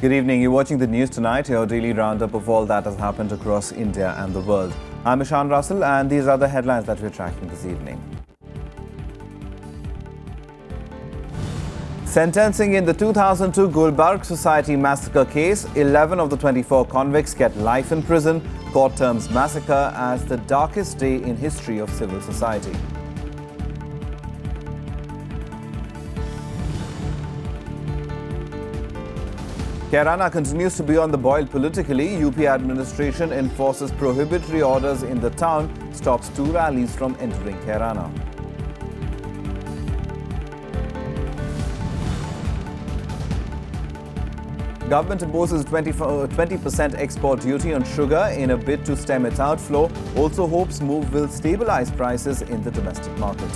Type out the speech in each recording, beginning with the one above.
Good evening. You're watching the news tonight, your daily roundup of all that has happened across India and the world. I'm Ishan Russell, and these are the headlines that we're tracking this evening. Sentencing in the 2002 Gulbarg Society massacre case, 11 of the 24 convicts get life in prison. Court terms massacre as the darkest day in history of civil society. Kerala continues to be on the boil politically. UP administration enforces prohibitory orders in the town, stops 2 rallies from entering Kerala. Government imposes 20% export duty on sugar in a bid to stem its outflow. Also hopes move will stabilize prices in the domestic market.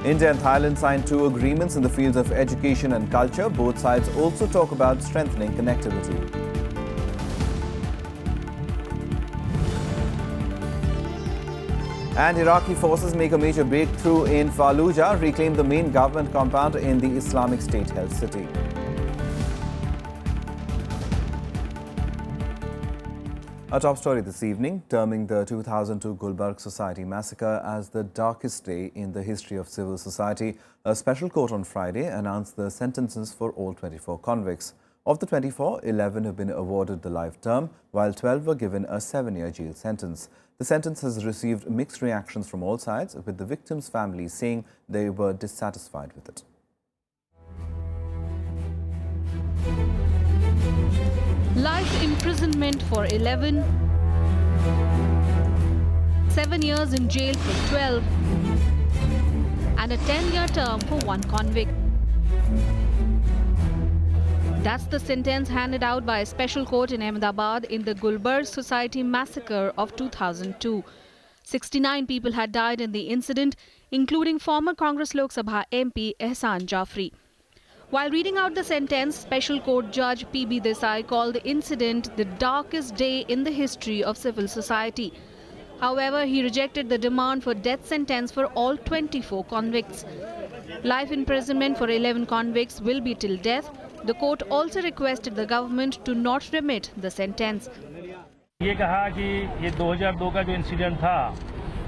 India and Thailand signed 2 agreements in the fields of education and culture. Both sides also talk about strengthening connectivity. And Iraqi forces make a major breakthrough in Fallujah, reclaim the main government compound in the Islamic State-held city. Our top story this evening, terming the 2002 Gulbarg Society massacre as the darkest day in the history of civil society. A special court on Friday announced the sentences for all 24 convicts. Of the 24, 11 have been awarded the life term, while 12 were given a 7-year jail sentence. The sentence has received mixed reactions from all sides, with the victims' families saying they were dissatisfied with it. Life imprisonment for 11, 7 years in jail for 12, and a 10-year term for 1 convict. That's the sentence handed out by a special court in Ahmedabad in the Gulbarg Society massacre of 2002. 69 people had died in the incident, including former Congress Lok Sabha MP Ehsan Jafri. While reading out the sentence, Special Court Judge P.B. Desai called the incident the darkest day in the history of civil society. However, he rejected the demand for death sentence for all 24 convicts. Life imprisonment for 11 convicts will be till death. The court also requested the government to not remit the sentence. ये कहा कि ये 2002 का जो incident था,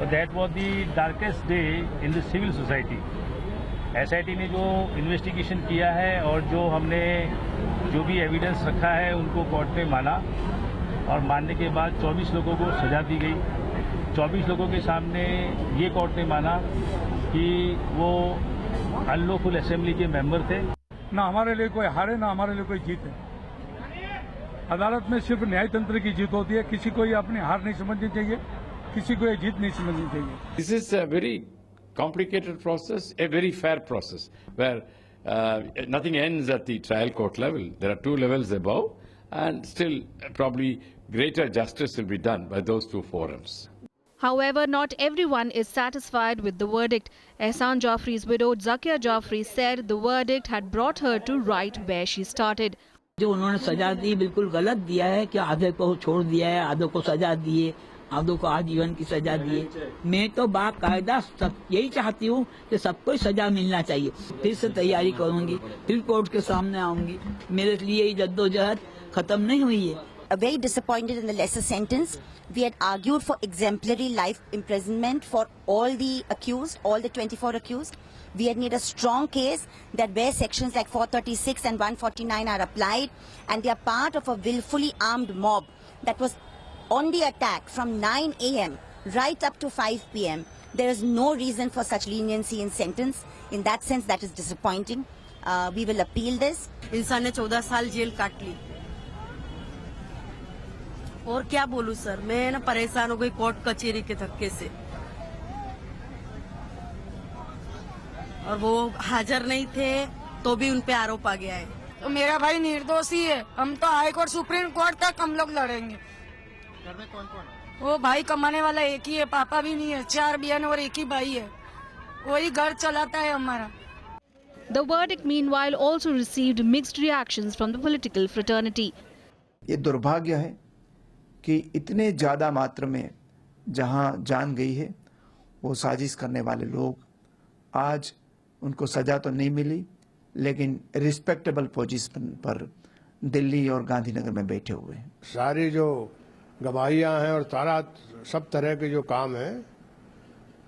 that was the darkest day in the civil society. SIT ने जो investigation किया है और जो भी एविडेंस रखा है उनको कोर्ट में माना और मानने के बाद 24 लोगों को सजा दी गई। 24 लोगों के सामने ये कोर्ट ने माना कि वो अनलॉफुल असेंबली के मेंबर थे। ना हमारे लिए कोई हार है ना हमारे लिए कोई जीत है। अदालत में सिर्फ न्यायतंत्र की जीत होती है, किसी को ये अपनी हार नहीं समझनी चाहिए, किसी को ये जीत नहीं समझनी चाहिए। This is a very complicated process, a very fair process, where nothing ends at the trial court level. There are 2 levels above, and still probably greater justice will be done by those 2 forums. However, not everyone is satisfied with the verdict. Ehsan Jafri's widow, Zakia Jafri, said the verdict had brought her to right where she started. जो उन्होंने सजा दी बिल्कुल गलत दिया है कि आधे को छोड़ दिया है, आधे को सजा दिए, आधों को आजीवन की सजा दिए। मैं तो बाकायदा यही चाहती हूँ कि सबको सजा मिलना चाहिए। फिर से तैयारी करूँगी, फिर कोर्ट के सामने आऊँगी। मेरे लिए ये जद्दोजहद खत्म नहीं हुई है। Very disappointed in the lesser sentence. We had argued for exemplary life imprisonment for all the accused, all the 24 accused. We had made a strong case that where sections like 436 and 149 are applied and they are part of a willfully armed mob that was on the attack from 9 a.m. right up to 5 p.m. There is no reason for such leniency in sentence. In that sense, that is disappointing. We will appeal this. इंसान ने 14 साल jail काट ली और क्या बोलूं sir, मैं ना परेशान हो गई कोर्ट कचहरी के धक्के से और वो हाजिर नहीं थे तो भी उन पे आरोप आ गया है। तो मेरा भाई निर्दोषी है, हम तो हाई कोर्ट सुप्रीम कोर्ट तक हम लोग लड़ेंगे। घर में कौन-कौन है? वो भाई कमाने वाला एक ही है, पापा भी नहीं है, 4 बहन और एक ही भाई है, वही घर चलाता है हमारा। The verdict, meanwhile, also received mixed reactions from the political fraternity. ये दुर्भाग्य है कि इतने ज़्यादा मात्रा में जहां जान गई है वो साजिश करने वाले लोग आज उनको सजा तो नहीं मिली, लेकिन रिस्पेक्टेबल पोजीशन पर दिल्ली और गांधीनगर में बैठे हुए हैं। सारी जो गवाहियां हैं और सारा सब तरह के जो काम हैं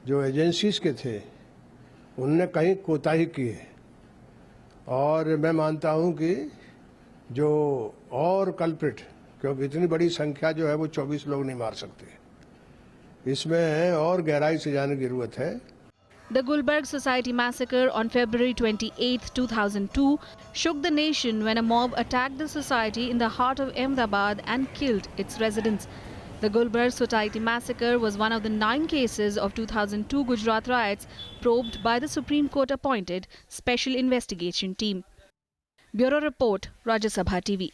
जो एजेंसीज के थे उनने कहीं कोताही की है, और मैं मानता हूं कि जो और कल्प्रिट, क्योंकि इतनी बड़ी संख्या जो है वो 24 लोग नहीं मार सकते, इसमें और गहराई से जाने की जरूरत है। The Gulbarg Society massacre on February 28, 2002 shook the nation when a mob attacked the society in the heart of Ahmedabad and killed its residents. The Gulbarg Society massacre was one of the 9 cases of 2002 Gujarat riots probed by the Supreme Court appointed Special Investigation Team. Bureau Report, Rajya Sabha TV.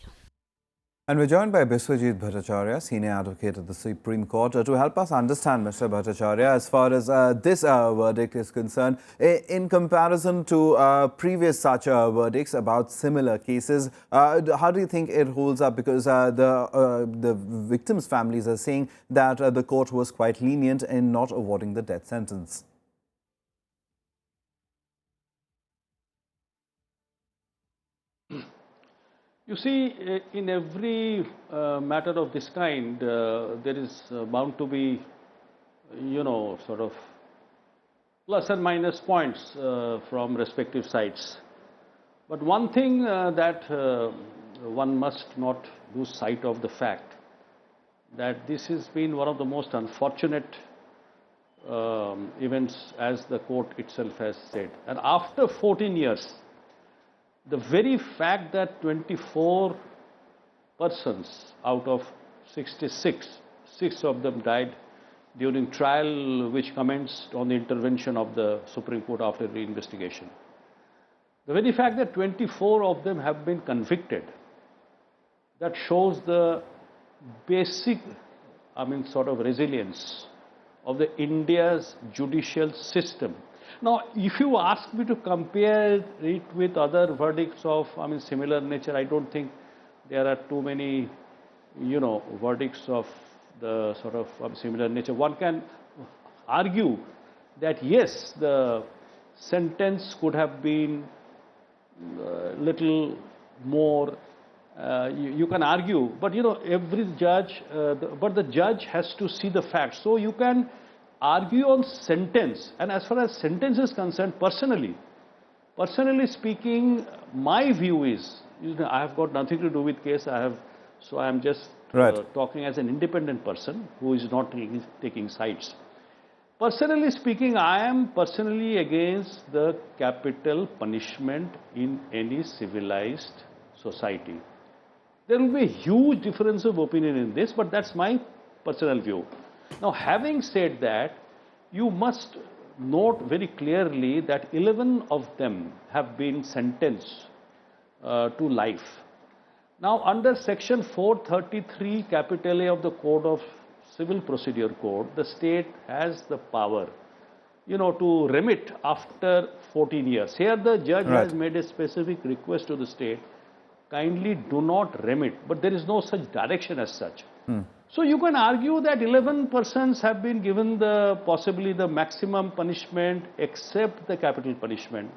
And we're joined by Biswajit Bhattacharya, senior advocate at the Supreme Court, to help us understand, Mr. Bhattacharya, as far as this verdict is concerned, in comparison to previous such verdicts about similar cases. How do you think it holds up? Because the victims' families are saying that the court was quite lenient in not awarding the death sentence. You see, in every matter of this kind, there is bound to be, sort of plus and minus points from respective sides. But one thing that one must not lose sight of the fact that this has been one of the most unfortunate events, as the court itself has said. And after 14 years, the very fact that 24 persons out of 66, 6 of them died during trial which commenced on the intervention of the Supreme Court after the investigation. The very fact that 24 of them have been convicted, that shows the basic, sort of resilience of the India's judicial system. Now, if you ask me to compare it with other verdicts of, similar nature, I don't think there are too many, verdicts of the sort of similar nature. One can argue that yes, the sentence could have been little more. You can argue, but every judge, but the judge has to see the facts. So you can argue on sentence, and as far as sentence is concerned, personally speaking, my view is, I have got nothing to do with case. So I am just talking as an independent person who is not taking sides. Personally speaking, I am personally against the capital punishment in any civilized society. There will be a huge difference of opinion in this, but that's my personal view. Now, having said that, you must note very clearly that 11 of them have been sentenced to life. Now, under section 433 capital A of the Code of Civil Procedure Code, the state has the power, to remit after 14 years. Here the judge has made a specific request to the state, kindly do not remit, but there is no such direction as such. So you can argue that 11 persons have been given possibly the maximum punishment except the capital punishment.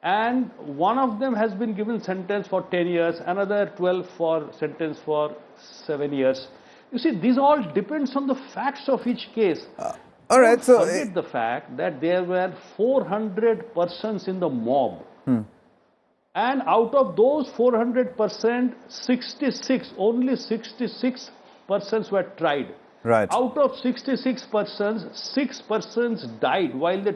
And one of them has been given sentence for 10 years, another 12 for sentence for 7 years. You see, this all depends on the facts of each case. All right, so forget the fact that there were 400 persons in the mob. And out of those 400%, only 66 persons were tried. Out of 66 persons, 6 persons died while the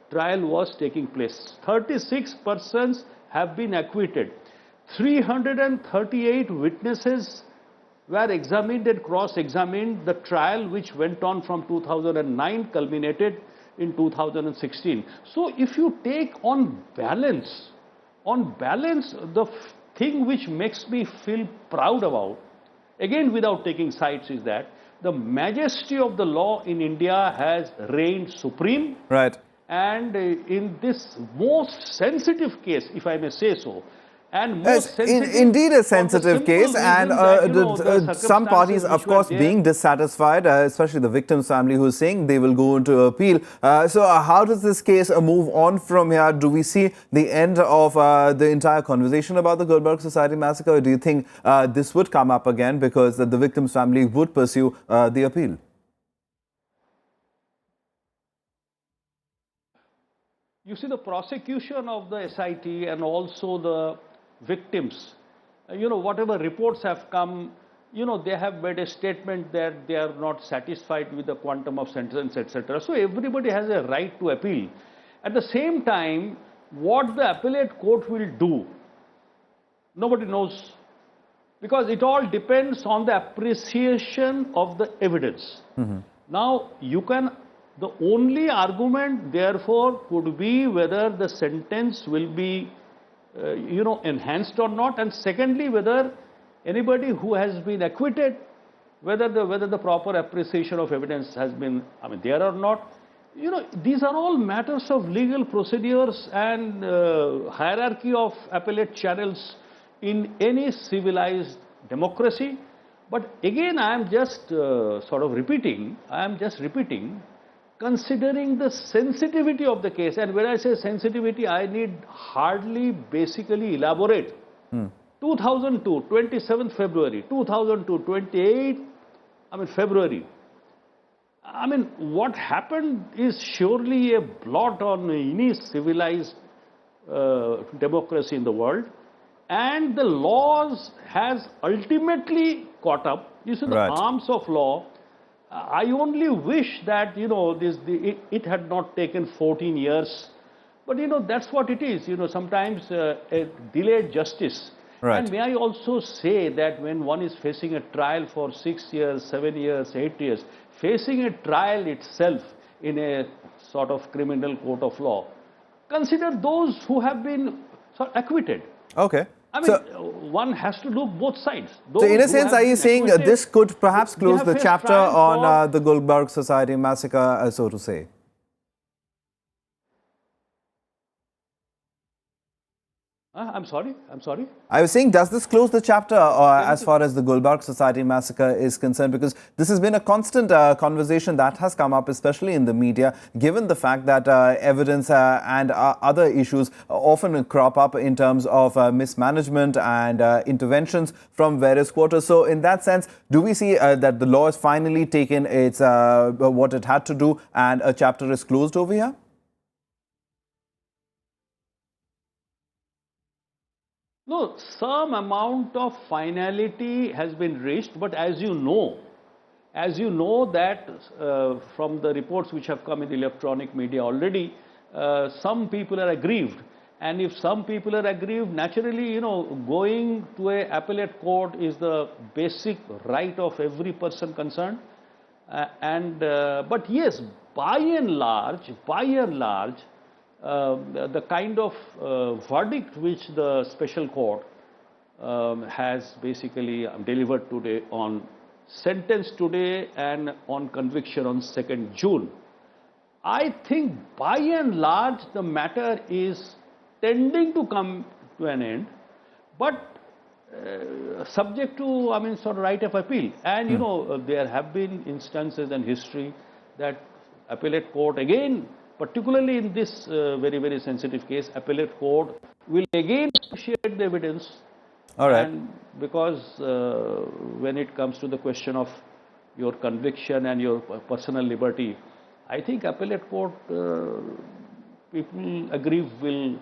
trial was taking place. 36 persons have been acquitted. 338 witnesses were examined and cross-examined. The trial, which went on from 2009, culminated in 2016. So if you take on balance, the thing which makes me feel proud about, again without taking sides, is that the majesty of the law in India has reigned supreme. And in this most sensitive case, if I may say so, and most sensitive. Indeed a sensitive case, and some parties, of course, being dissatisfied, especially the victim's family, who is saying they will go into appeal. So how does this case move on from here? Do we see the end of the entire conversation about the Gulbarga Society massacre, or do you think this would come up again because the victim's family would pursue the appeal? You see, the prosecution of the SIT and also the victims, whatever reports have come, they have made a statement that they are not satisfied with the quantum of sentence, etc. So everybody has a right to appeal. At the same time, what the appellate court will do, nobody knows, because it all depends on the appreciation of the evidence. Now, the only argument, therefore, could be whether the sentence will be enhanced or not, and secondly, whether anybody who has been acquitted, whether the proper appreciation of evidence has been there or not. These are all matters of legal procedures and hierarchy of appellate channels in any civilized democracy. But again, I am just repeating, considering the sensitivity of the case, and when I say sensitivity, I need hardly basically elaborate. 2002, 27th February, 2002, 28th February. What happened is surely a blot on any civilized democracy in the world, and the laws has ultimately caught up. You see, the arms of law. I only wish that, it had not taken 14 years. But, that's what it is. Sometimes a delayed justice. And may I also say that when one is facing a trial for 6 years, 7 years, 8 years, facing a trial itself in a sort of criminal court of law, consider those who have been acquitted. Okay. One has to look both sides. So in a sense, are you saying this could perhaps close the chapter on the Gulbarga Society massacre, so to say? I'm sorry. I was saying, does this close the chapter as far as the Gulbarga Society massacre is concerned? Because this has been a constant conversation that has come up, especially in the media, given the fact that evidence and other issues often crop up in terms of mismanagement and interventions from various quarters. So in that sense, do we see that the law has finally taken its what it had to do and a chapter is closed over here? No, some amount of finality has been reached, but as you know that from the reports which have come in the electronic media already, some people are aggrieved. And if some people are aggrieved, naturally, going to an appellate court is the basic right of every person concerned. But yes, by and large, the kind of verdict which the special court has basically delivered today on sentence today and on conviction on 2nd June, I think by and large the matter is tending to come to an end, but subject to, right of appeal. And there have been instances in history that appellate court again, particularly in this very, very sensitive case, appellate court will again appreciate the evidence. All right. And because when it comes to the question of your conviction and your personal liberty, I think appellate court, people aggrieved will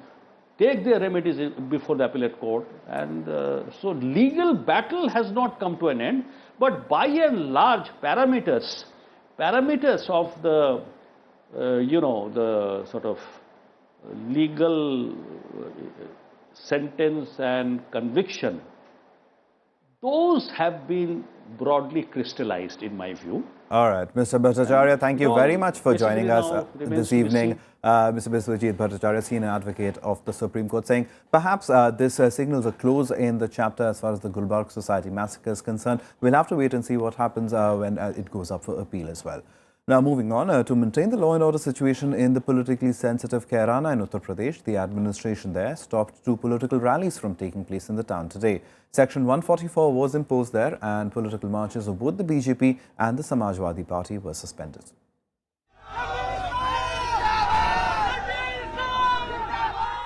take their remedies before the appellate court. And so legal battle has not come to an end, but by and large parameters of the the sort of legal sentence and conviction, those have been broadly crystallized in my view. All right, Mr. Bhattacharya, thank you very much for joining us this evening. Mr. Biswajit Bhattacharya, senior advocate of the Supreme Court, saying perhaps this signals a close in the chapter as far as the Gulbarga Society massacre is concerned. We'll have to wait and see what happens when it goes up for appeal as well. Now moving on, to maintain the law and order situation in the politically sensitive Kairana in Uttar Pradesh, the administration there stopped 2 political rallies from taking place in the town today. Section 144 was imposed there and political marches of both the BJP and the Samajwadi Party were suspended.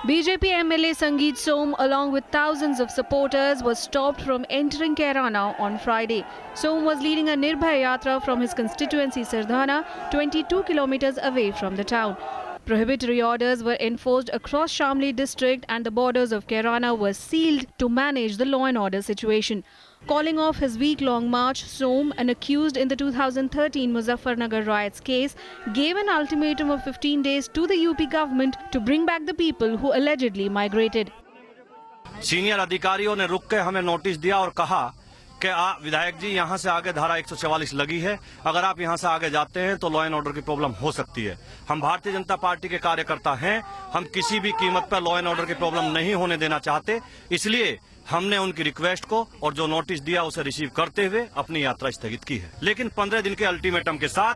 BJP MLA Sangeet Som, along with thousands of supporters, was stopped from entering Kairana on Friday. Som was leading a Nirbhay Yatra from his constituency Sardhana, 22 kilometers away from the town. Prohibitory orders were enforced across Shamli district and the borders of Kairana were sealed to manage the law and order situation. Calling off his week-long march, Som, an accused in the 2013 Muzaffarnagar riots case, gave an ultimatum of 15 days to the UP government to bring back the people who allegedly migrated. Senior अधिकारियों ने रुक के हमें notice दिया और कहा कि विधायक जी यहाँ से आगे धारा 144 लगी है, अगर आप यहाँ से आगे जाते हैं तो लॉ एंड ऑर्डर की प्रॉब्लम हो सकती है। हम भारतीय जनता पार्टी के कार्यकर्ता हैं, हम किसी भी कीमत पर लॉ एंड ऑर्डर की प्रॉब्लम नहीं होने देना चाहते, इसलिए हमने उनकी रिक्वेस्ट को और जो नोटिस दिया उसे रिसीव करते हुए अपनी यात्रा स्थगित की है, लेकिन 15 दिन के अल्टीमेटम के साथ।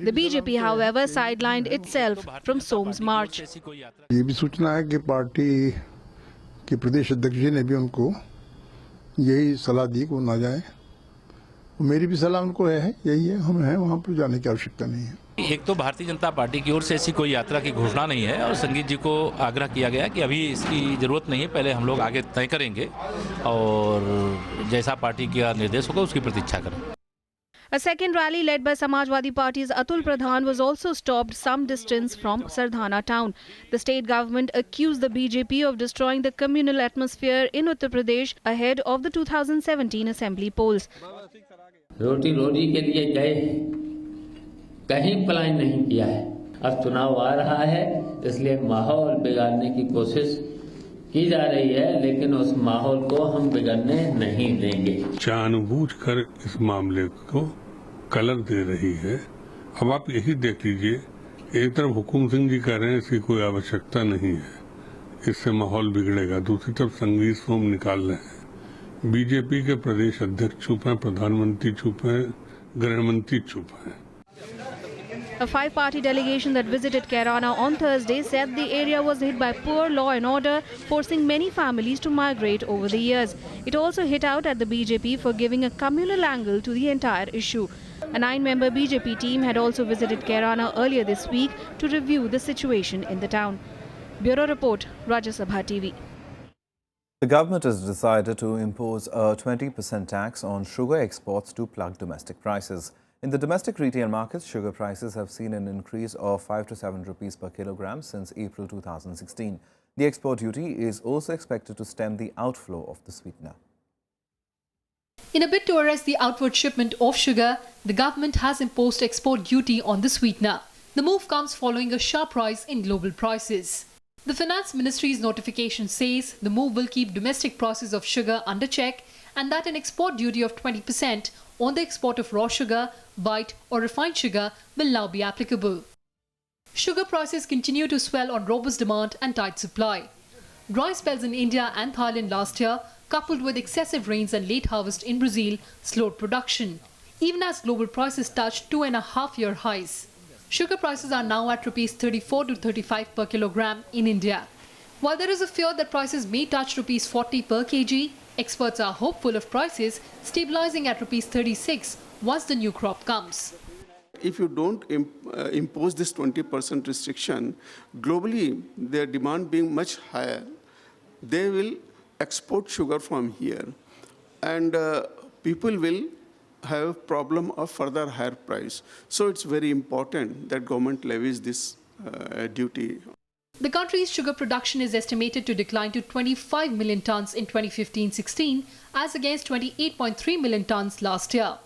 The BJP, however, sidelined itself from Som's march. ये भी सूचना है कि पार्टी के प्रदेश अध्यक्ष जी ने भी उनको यही सलाह दी कि वो ना जाए। मेरी भी सलाह उनको है, यही है, हम हैं वहाँ पर जाने की आवश्यकता नहीं है। एक तो भारतीय जनता पार्टी की ओर से ऐसी कोई यात्रा की घोषणा नहीं है और संगीत जी को आग्रह किया गया कि अभी इसकी जरूरत नहीं है, पहले हम लोग आगे तय करेंगे और जैसा पार्टी का निर्देश होगा उसकी प्रतीक्षा करें। A second rally led by Samajwadi Party's Atul Pradhan was also stopped some distance from Sardhana town. The state government accused the BJP of destroying the communal atmosphere in Uttar Pradesh ahead of the 2017 assembly polls. रोटी रोटी के लिए गए, कहीं plan नहीं किया है। अब चुनाव आ रहा है, इसलिए माहौल बिगाड़ने की कोशिश की जा रही है, लेकिन उस माहौल को हम बिगड़ने नहीं देंगे। जानबूझकर इस मामले को कलर दे रही है। अब आप यही देख लीजिए, एक तरफ हुकुम सिंह जी कह रहे हैं इसकी कोई आवश्यकता नहीं है, इससे माहौल बिगड़ेगा, दूसरी तरफ संगीत सोम निकाल रहे हैं। बीजेपी के प्रदेश अध्यक्ष चुप हैं, प्रधानमंत्री चुप हैं, गृह मंत्री चुप हैं। A 5-party delegation that visited Kairana on Thursday said the area was hit by poor law and order, forcing many families to migrate over the years. It also hit out at the BJP for giving a communal angle to the entire issue. A 9-member BJP team had also visited Kairana earlier this week to review the situation in the town. Bureau Report, Rajya Sabha TV. The government has decided to impose a 20% tax on sugar exports to plug domestic prices. In the domestic retail markets, sugar prices have seen an increase of 5 to 7 rupees per kilogram since April 2016. The export duty is also expected to stem the outflow of the sweetener. In a bid to arrest the outward shipment of sugar, the government has imposed export duty on the sweetener. The move comes following a sharp rise in global prices. The Finance Ministry's notification says the move will keep domestic prices of sugar under check and that an export duty of 20% on the export of raw sugar, white or refined sugar will now be applicable. Sugar prices continue to swell on robust demand and tight supply. Dry spells in India and Thailand last year, coupled with excessive rains and late harvest in Brazil, slowed production, even as global prices touched 2.5-year highs. Sugar prices are now at Rs 34 to 35 per kilogram in India. While there is a fear that prices may touch Rs 40 per kg, experts are hopeful of prices stabilizing at Rs 36 once the new crop comes. If you don't impose this 20% restriction, globally their demand being much higher, they will export sugar from here and people will have problem of further higher price. So it's very important that government levies this duty. The country's sugar production is estimated to decline to 25 million tons in 2015-16 as against 28.3 million tons last year.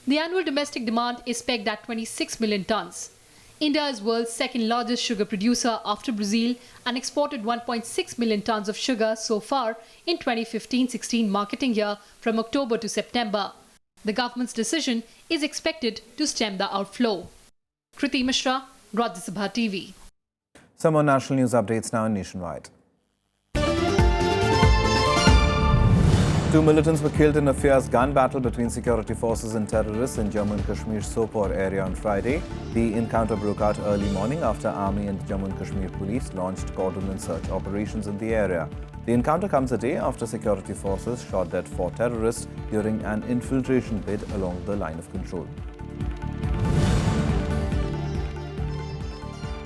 The annual domestic demand is pegged at 26 million tons. India is world's second largest sugar producer after Brazil and exported 1.6 million tons of sugar so far in 2015-16 marketing year from October to September. The government's decision is expected to stem the outflow. Kriti Mishra, Rajya Sabha TV. Some more national news updates now nationwide. Two militants were killed in a fierce gun battle between security forces and terrorists in Jammu and Kashmir's Sopore area on Friday. The encounter broke out early morning after Army and Jammu and Kashmir police launched cordon and search operations in the area. The encounter comes a day after security forces shot dead 4 terrorists during an infiltration bid along the line of control.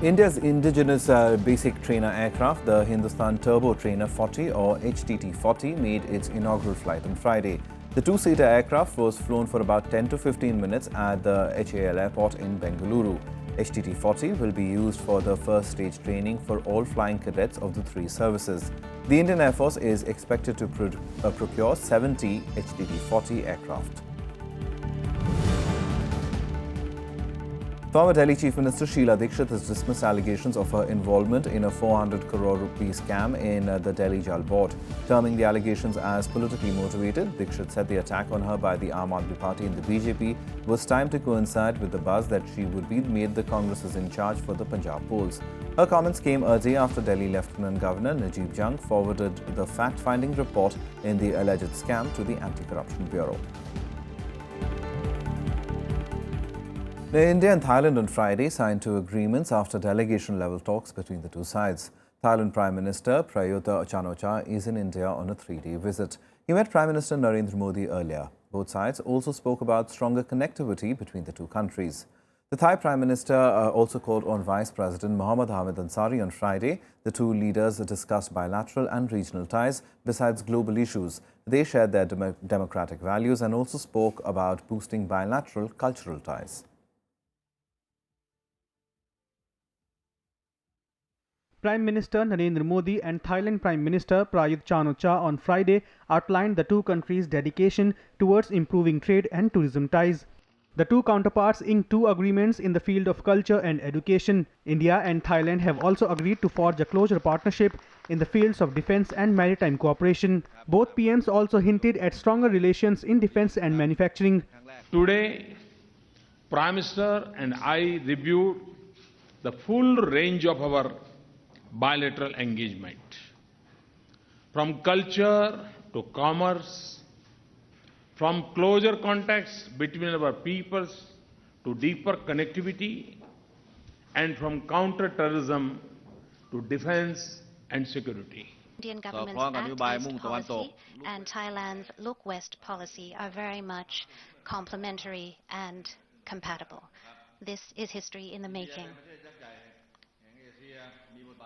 India's indigenous basic trainer aircraft, the Hindustan Turbo Trainer 40 or HTT-40, made its inaugural flight on Friday. The two-seater aircraft was flown for about 10 to 15 minutes at the HAL airport in Bengaluru. HTT-40 will be used for the first stage training for all flying cadets of the 3 services. The Indian Air Force is expected to procure 70 HTT-40 aircraft. Former Delhi Chief Minister Sheila Dikshit has dismissed allegations of her involvement in a 400 crore rupee scam in the Delhi Jal Board. Terming the allegations as politically motivated, Dikshit said the attack on her by the Aam Aadmi Party and the BJP was timed to coincide with the buzz that she would be made the Congress's in charge for the Punjab polls. Her comments came a day after Delhi Lieutenant Governor Najib Jung forwarded the fact-finding report in the alleged scam to the Anti-Corruption Bureau. India and Thailand on Friday signed 2 agreements after delegation-level talks between the 2 sides. Thailand Prime Minister Prayut Chan-o-cha is in India on a 3-day visit. He met Prime Minister Narendra Modi earlier. Both sides also spoke about stronger connectivity between the 2 countries. The Thai Prime Minister also called on Vice President Mohammad Hamid Ansari on Friday. The 2 leaders discussed bilateral and regional ties besides global issues. They shared their democratic values and also spoke about boosting bilateral cultural ties. Prime Minister Narendra Modi and Thailand Prime Minister Prayut Chan-o-cha on Friday outlined the 2 countries' dedication towards improving trade and tourism ties. The 2 counterparts inked 2 agreements in the field of culture and education. India and Thailand have also agreed to forge a closer partnership in the fields of defense and maritime cooperation. Both PMs also hinted at stronger relations in defense and manufacturing. Today, Prime Minister and I reviewed the full range of our bilateral engagement, from culture to commerce, from closer contacts between our peoples to deeper connectivity, and from counter-terrorism to defense and security. Indian government's Act-East policy and Thailand's Look-West policy are very much complementary and compatible. This is history in the making.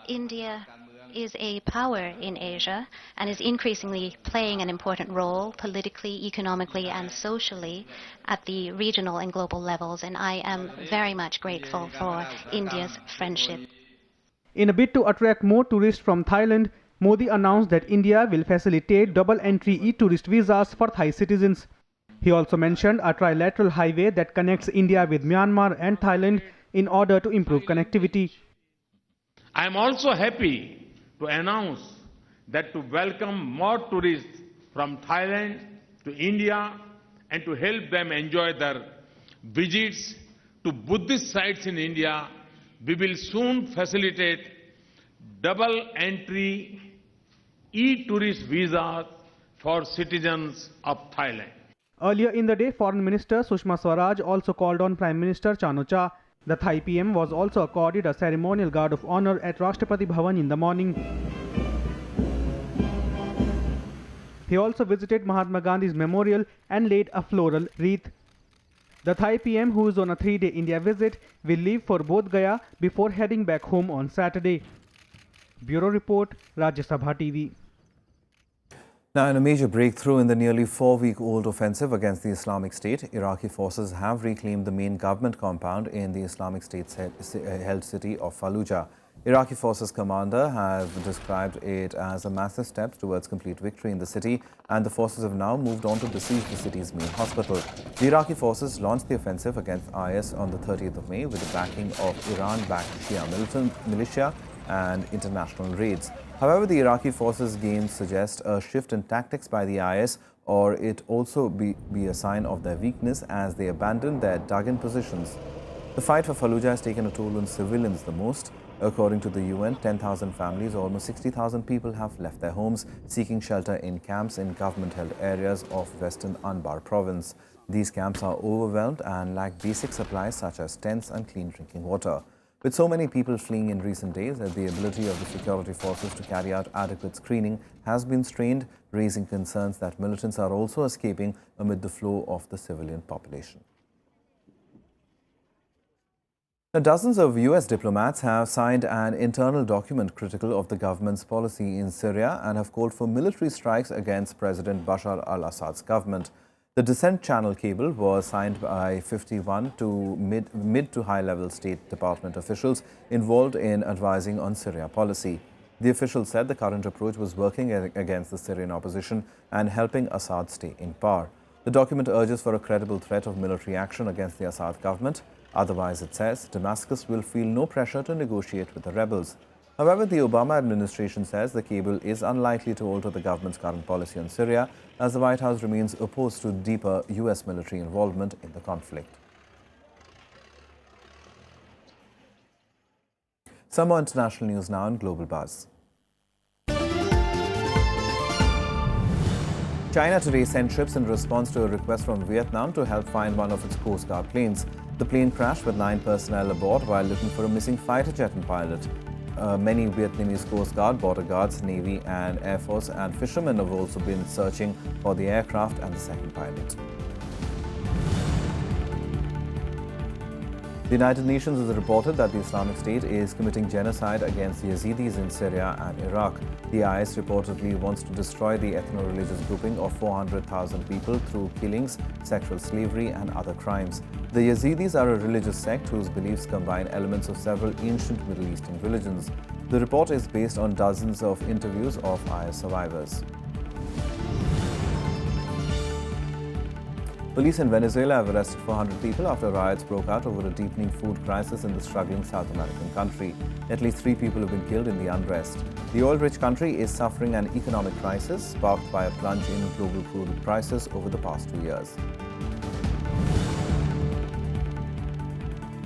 India is a power in Asia and is increasingly playing an important role politically, economically and socially at the regional and global levels, and I am very much grateful for India's friendship. In a bid to attract more tourists from Thailand, Modi announced that India will facilitate double-entry e-tourist visas for Thai citizens. He also mentioned a trilateral highway that connects India with Myanmar and Thailand in order to improve connectivity. I am also happy to announce that to welcome more tourists from Thailand to India and to help them enjoy their visits to Buddhist sites in India, we will soon facilitate double-entry e-tourist visas for citizens of Thailand. Earlier in the day, Foreign Minister Sushma Swaraj also called on Prime Minister Chan-o-cha. The Thai PM was also accorded a ceremonial guard of honor at Rashtrapati Bhavan in the morning. He also visited Mahatma Gandhi's memorial and laid a floral wreath. The Thai PM, who is on a 3-day India visit, will leave for Bodh Gaya before heading back home on Saturday. Bureau Report, Rajya Sabha TV. Now, in a major breakthrough in the nearly 4-week-old offensive against the Islamic State, Iraqi forces have reclaimed the main government compound in the Islamic State-held city of Fallujah. Iraqi forces commander have described it as a massive step towards complete victory in the city, and the forces have now moved on to besiege the city's main hospital. The Iraqi forces launched the offensive against IS on the 30th of May with the backing of Iran-backed Shia militia and international raids. However, the Iraqi forces' gains suggest a shift in tactics by the IS, or it also be a sign of their weakness as they abandon their dug-in positions. The fight for Fallujah has taken a toll on civilians the most. According to the UN, 10,000 families, almost 60,000 people have left their homes, seeking shelter in camps in government-held areas of western Anbar province. These camps are overwhelmed and lack basic supplies such as tents and clean drinking water. With so many people fleeing in recent days, the ability of the security forces to carry out adequate screening has been strained, raising concerns that militants are also escaping amid the flow of the civilian population. Now, dozens of US diplomats have signed an internal document critical of the government's policy in Syria and have called for military strikes against President Bashar al-Assad's government. The Dissent Channel cable was signed by 51 to mid to high-level State Department officials involved in advising on Syria policy. The officials said the current approach was working against the Syrian opposition and helping Assad stay in power. The document urges for a credible threat of military action against the Assad government. Otherwise, it says, Damascus will feel no pressure to negotiate with the rebels. However, the Obama administration says the cable is unlikely to alter the government's current policy on Syria, as the White House remains opposed to deeper US military involvement in the conflict. Some more international news now in Global Buzz. China today sent ships in response to a request from Vietnam to help find one of its Coast Guard planes. The plane crashed with 9 personnel aboard while looking for a missing fighter jet and pilot. Many Vietnamese Coast Guard, border guards, Navy and Air Force and fishermen have also been searching for the aircraft and the second pilot. The United Nations has reported that the Islamic State is committing genocide against the Yazidis in Syria and Iraq. The IS reportedly wants to destroy the ethno-religious grouping of 400,000 people through killings, sexual slavery and other crimes. The Yazidis are a religious sect whose beliefs combine elements of several ancient Middle Eastern religions. The report is based on dozens of interviews of IS survivors. Police in Venezuela have arrested 400 people after riots broke out over a deepening food crisis in the struggling South American country. At least 3 people have been killed in the unrest. The oil-rich country is suffering an economic crisis sparked by a plunge in global crude prices over the past 2 years.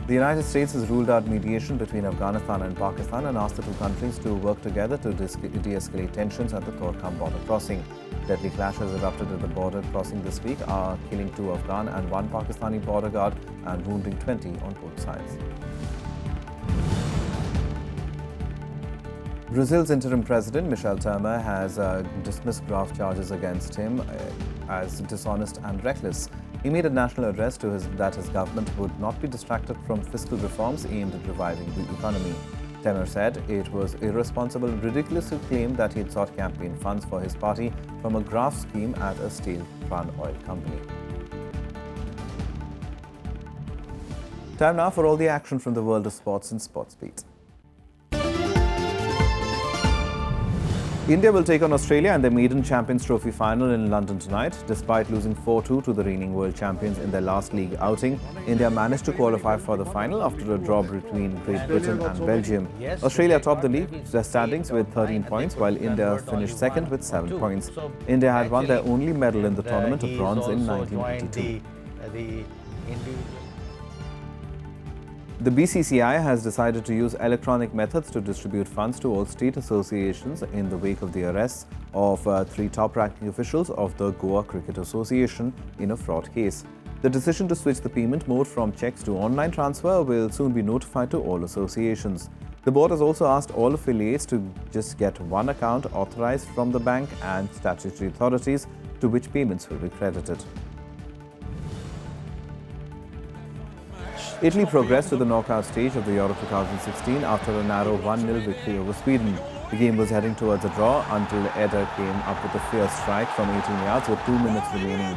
The United States has ruled out mediation between Afghanistan and Pakistan and asked the two countries to work together to de-escalate tensions at the Torkham border crossing. Deadly clashes erupted at the border crossing this week, killing 2 Afghan and 1 Pakistani border guard and wounding 20 on both sides. Brazil's interim president, Michel Temer, has dismissed graft charges against him as dishonest and reckless. He made a national address that his government would not be distracted from fiscal reforms aimed at reviving the economy. Temer said it was irresponsible and ridiculous to claim that he had sought campaign funds for his party from a graft scheme at a state-run oil company. Time now for all the action from the world of sports and SportsBeat. India will take on Australia in their maiden Champions Trophy final in London tonight. Despite losing 4-2 to the reigning world champions in their last league outing, India managed to qualify for the final after a draw between Great Britain and Belgium. Australia topped the league standings with 13 points, while India finished second with 7 points. India had won their only medal in the tournament, a bronze in 1982. The BCCI has decided to use electronic methods to distribute funds to all state associations in the wake of the arrests of 3 top-ranking officials of the Goa Cricket Association in a fraud case. The decision to switch the payment mode from cheques to online transfer will soon be notified to all associations. The board has also asked all affiliates to just get one account authorized from the bank and statutory authorities to which payments will be credited. Italy progressed to the knockout stage of the Euro 2016 after a narrow 1-0 victory over Sweden. The game was heading towards a draw until Eder came up with a fierce strike from 18 yards with 2 minutes remaining.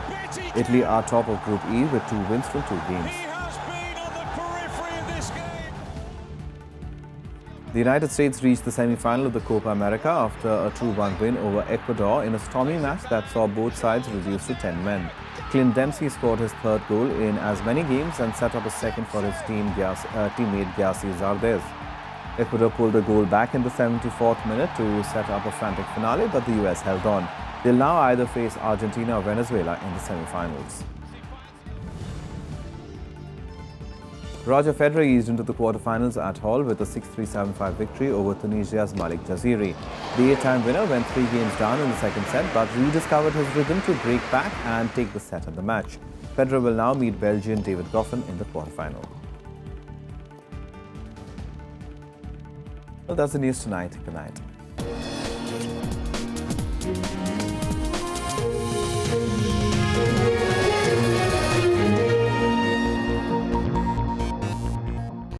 Italy are top of Group E with 2 wins from 2 games. The United States reached the semi-final of the Copa America after a 2-1 win over Ecuador in a stormy match that saw both sides reduced to 10 men. Clint Dempsey scored his 3rd goal in as many games and set up a second for his teammate Gyasi Zardes. Ecuador pulled a goal back in the 74th minute to set up a frantic finale, but the US held on. They'll now either face Argentina or Venezuela in the semi-finals. Roger Federer eased into the quarterfinals at Hall with a 6-3-7-5 victory over Tunisia's Malik Jaziri. The 8-time winner went 3 games down in the second set but rediscovered his rhythm to break back and take the set and the match. Federer will now meet Belgian David Goffin in the quarterfinal. Well, that's the news tonight. Good night.